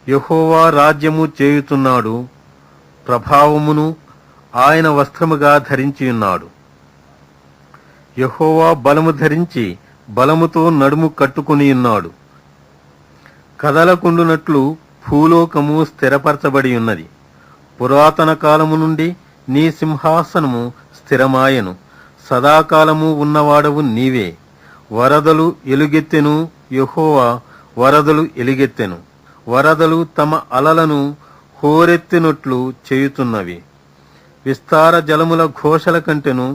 యెహోవా రాజ్యము చేయుచున్నాడు, ప్రభావమును ఆయన వస్త్రముగా ధరించియున్నాడు. యెహోవా బలము ధరించి బలముతో నడుము కట్టుకునియున్నాడు. కదలకుండునట్లు భూలోకము స్థిరపరచబడి ఉన్నది. పురాతన కాలము నుండి నీ సింహాసనము స్థిరమాయెను. సదాకాలము ఉన్నవాడవు నీవే. వరదలు ఎలుగెత్తెను, యెహోవా వరదలు ఎలుగెత్తెను. వరదలు తమ అలలను హోరెత్తినట్లు చేయుతున్నవి. విస్తార జలముల ఘోషల కంటెను,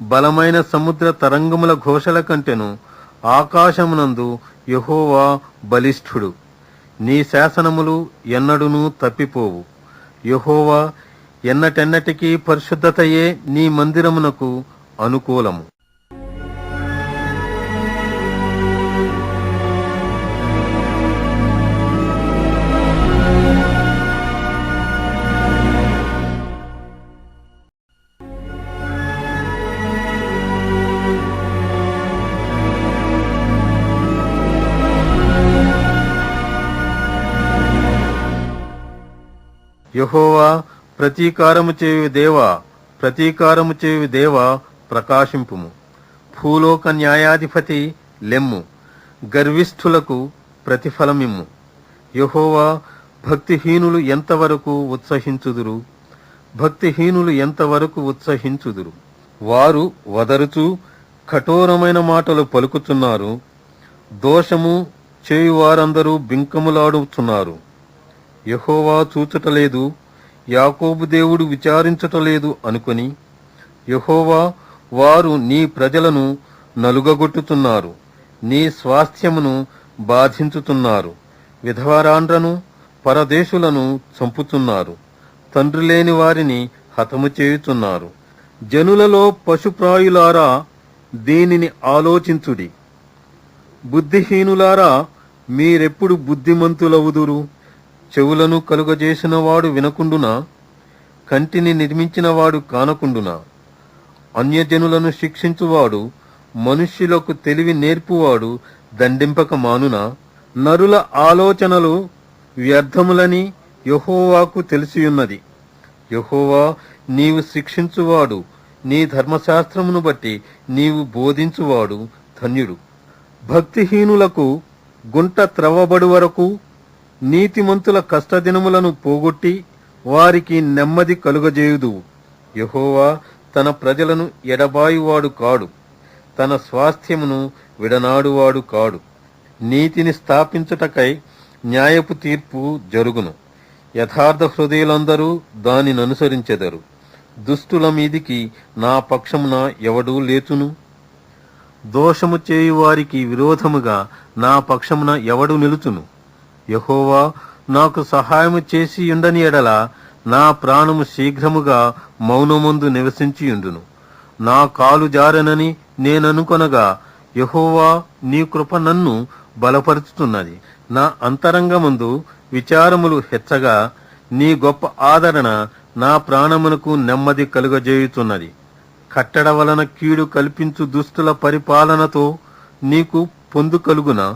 బలమైన సముద్ర తరంగముల ఘోషల కంటెను ఆకాశమునందు యెహోవా బలిష్ఠుడు. నీ శాసనములు ఎన్నడునూ తప్పిపోవు. యెహోవా ఎన్నటెన్నటికీ పరిశుద్ధతయే నీ మందిరమునకు అనుకూలము. యెహోవా ప్రతీకారము చేయు దేవా, ప్రతీకారము చేయు దేవా, ప్రకాశింపుము. భూలోక న్యాయాధిపతి లెమ్ము, గర్విష్ఠులకు ప్రతిఫలమిమ్ము. యెహోవా, భక్తిహీనులు ఎంతవరకు ఉత్సహించుదురు? భక్తిహీనులు ఎంతవరకు ఉత్సహించుదురు? వారు వదరుచూ కఠోరమైన మాటలు పలుకుతున్నారు. దోషము చేయువారందరూ బింకములాడుతున్నారు. యెహోవా చూచుటలేదు, యాకోబు దేవుడు విచారించుటలేదు అనుకొని, యెహోవా, వారు నీ ప్రజలను నలుగగొట్టుతున్నారు, నీ స్వాస్థ్యమును బాధించుతున్నారు. విధవరాండ్రను పరదేశులను చంపుతున్నారు, తండ్రి లేని వారిని హతము చేయుతున్నారు. జనులలో పశుప్రాయులారా, దీనిని ఆలోచించుడి. బుద్ధిహీనులారా, మీరెప్పుడు బుద్ధిమంతులవుదురు? చెవులను కలుగజేసినవాడు వినకుండునా? కంటిని నిర్మించినవాడు కానకుండునా? అన్యజనులను శిక్షించువాడు, మనుష్యులకు తెలివి నేర్పువాడు దండింపక మానునా? నరుల ఆలోచనలు వ్యర్థములని యెహోవాకు తెలిసియున్నది. యెహోవా, నీవు శిక్షించువాడు, నీ ధర్మశాస్త్రమును బట్టి నీవు బోధించువాడు ధన్యుడు. భక్తిహీనులకు గుంట త్రవ్వబడు వరకు, నీతిమంతుల కష్టదినములను పోగొట్టి వారికి నెమ్మది కలుగజేయుదువు. యెహోవా తన ప్రజలను ఎడబాయువాడు కాడు, తన స్వాస్థ్యమును విడనాడువాడు కాడు. నీతిని స్థాపించుటకై న్యాయపు తీర్పు జరుగును. యథార్థ హృదయులందరూ దానిననుసరించెదరు. దుష్టుల మీదికి నా పక్షమున ఎవడూ లేచును? దోషము చేయువారికి విరోధముగా నా పక్షమున ఎవడు నిలుచును? యెహోవా, నాకు సహాయము చేసి యుండని ఎడల నా ప్రాణము శీఘ్రముగా మౌనమందు నివసించియుండును. నా కాలు జారనని నేననుకొనగా, యెహోవా, నీ కృప నన్ను బలపరుచుతున్నది. నా అంతరంగమందు విచారములు హెచ్చగా, నీ గొప్ప ఆదరణ నా ప్రాణమునకు నెమ్మది కలుగజేయుతున్నది. కట్టడ వలన కీడు కల్పించు దుష్టుల పరిపాలనతో నీకు పొందు కలుగునా?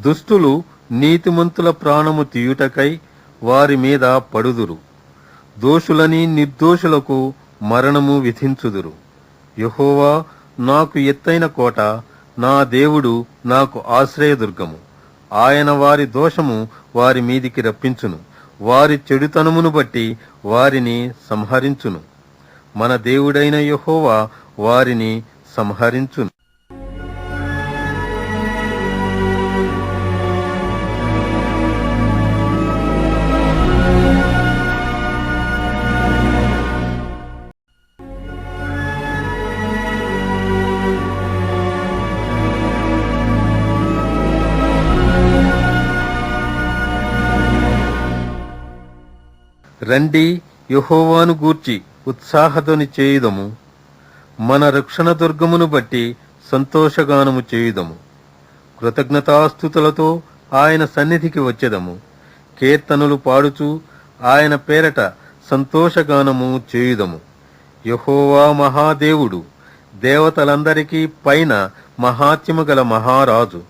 దుష్టులు నీతిమంతుల ప్రాణము తీయుటకై వారి మీద పడుదురు. దోషులని నిర్దోషులకు మరణము విధించుదురు. యెహోవా నాకు ఎత్తైన కోట, నా దేవుడు నాకు ఆశ్రయదుర్గము. ఆయన వారి దోషము వారి మీదికి రప్పించును, వారి చెడుతనమును బట్టి వారిని సంహరించును. మన దేవుడైన యెహోవా వారిని సంహరించును. రండి, యెహోవాను గూర్చి ఉత్సాహధ్వని చేయుదము. మన రక్షణ దుర్గమును బట్టి సంతోషగానము చేయుదము. కృతజ్ఞతాస్తుతులతో ఆయన సన్నిధికి వచ్చెదము. కీర్తనలు పాడుచు ఆయన పేరట సంతోషగానము చేయుదము. యెహోవా మహాదేవుడు, దేవతలందరికీ పైన మహాత్యము గల మహారాజు.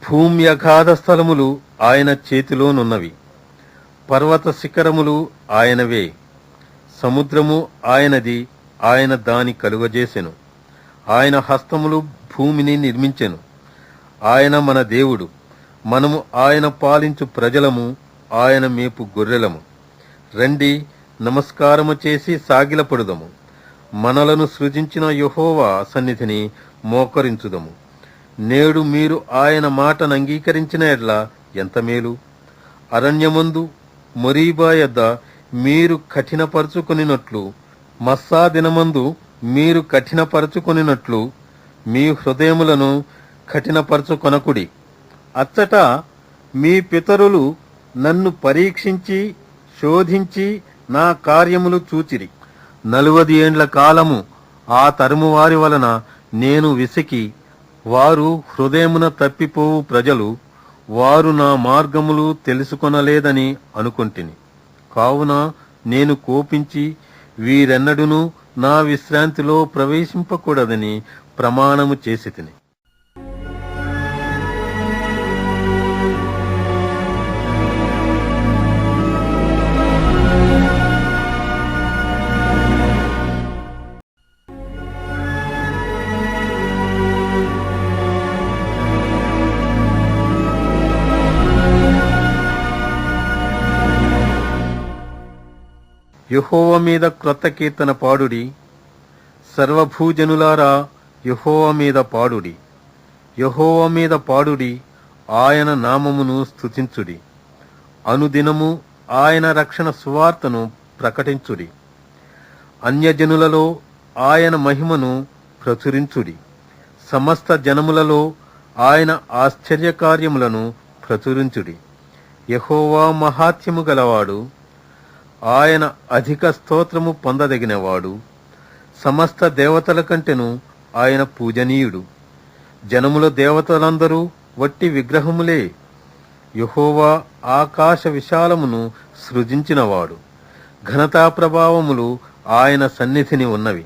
భూమ్యగాధ స్థలములు ఆయన చేతిలోనున్నవి. పర్వత శిఖరములు ఆయనవే, సముద్రము ఆయనది, ఆయన దాని కలుగజేసెను. ఆయన హస్తములు భూమిని నిర్మించెను. ఆయన మన దేవుడు, మనము ఆయన పాలించు ప్రజలము, ఆయన మేపు గొర్రెలము. రండి, నమస్కారము చేసి సాగిలపడుదము, మనలను సృజించిన యెహోవా సన్నిధిని మోకరించుదము. నేడు మీరు ఆయన మాటను అంగీకరించిన ఎడ్ల ఎంత మేలు. అరణ్యమందు మొరీబా యొద్ద మీరు కఠినపరుచుకొనినట్లు, మస్సా దినమందు మీరు కఠినపరుచుకొనినట్లు మీ హృదయములను కఠినపరచుకొనకుడి. అచ్చట మీ పితరులు నన్ను పరీక్షించి శోధించి నా కార్యములు చూచిరి. 40 ఏండ్ల కాలము ఆ తరుము వారి వలన నేను విసికి, వారు హృదయమున తప్పిపోవు ప్రజలు, వారు నా మార్గములు తెలుసుకొనలేదని అనుకొంటిని. కావున నేను కోపించి వీరెన్నడును నా విశ్రాంతిలో ప్రవేశింపకూడదని ప్రమాణము చేసితిని. యెహోవా మీద క్రొత్త కీర్తన పాడుడి. సర్వభూజనులారా, యెహోవా మీద పాడుడి. యెహోవా మీద పాడుడి, ఆయన నామమును స్తుతించుడి. అనుదినము ఆయన రక్షణ సువార్తను ప్రకటించుడి. అన్యజనులలో ఆయన మహిమను ప్రచురించుడి. సమస్త జనములలో ఆయన ఆశ్చర్యకార్యములను ప్రచురించుడి. యెహోవా మహాత్యము గలవాడు, ఆయన అధిక స్తోత్రము పొందదగినవాడు. సమస్త దేవతల కంటెను ఆయన పూజనీయుడు. జనముల దేవతలందరూ వట్టి విగ్రహములే. యెహోవా ఆకాశ విశాలమును సృజించినవాడు. ఘనతా ప్రభావములు ఆయన సన్నిధిని ఉన్నవి.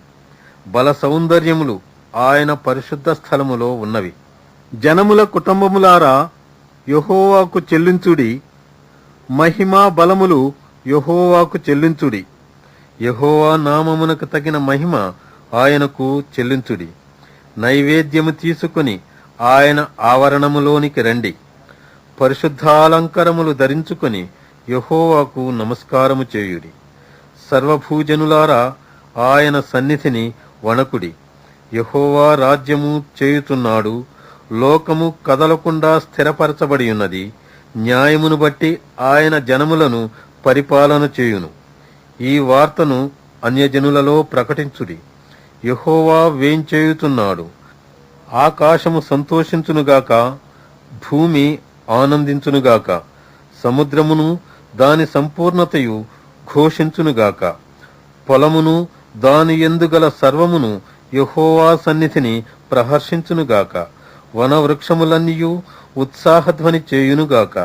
బల సౌందర్యములు ఆయన పరిశుద్ధ స్థలములో ఉన్నవి. జనముల కుటుంబములారా, యెహోవాకు చెల్లించుడి. మహిమా బలములు యెహోవాకు చెల్లించుడి. యెహోవా నామమునకు తగిన మహిమ ఆయనకు చెల్లించుడి. నైవేద్యము తీసుకుని ఆయన ఆవరణములోనికి రండి. పరిశుద్ధాలంకరములు ధరించుకొని యెహోవాకు నమస్కారము చేయుడి. సర్వభూజనులారా, ఆయన సన్నిధిని వణకుడి. యెహోవా రాజ్యము చేయుచున్నాడు. లోకము కదలకుండా స్థిరపరచబడి ఉన్నది. న్యాయమును బట్టి ఆయన జనములను పరిపాలన చేయును. ఈ వార్తను అన్యజనులలో ప్రకటించుడి. యెహోవా వేంచేయుచున్నాడు. ఆకాశము సంతోషించునుగాక, భూమి ఆనందించునుగాక, సముద్రమును దాని సంపూర్ణతయు ఘోషించునుగాక. పొలమును దాని యందు గల సర్వమును యెహోవా సన్నిధిని ప్రహర్షించునుగాక. వనవృక్షములన్నీయు ఉత్సాహధ్వని చేయునుగాక.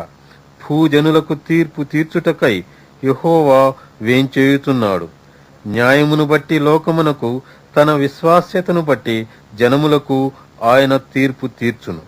భూజనులకు తీర్పు తీర్చుటకై యెహోవా వేంచేయుచున్నాడు. న్యాయమును బట్టి లోకమునకు, తన విశ్వాస్యతను బట్టి జనములకు ఆయన తీర్పు తీర్చును.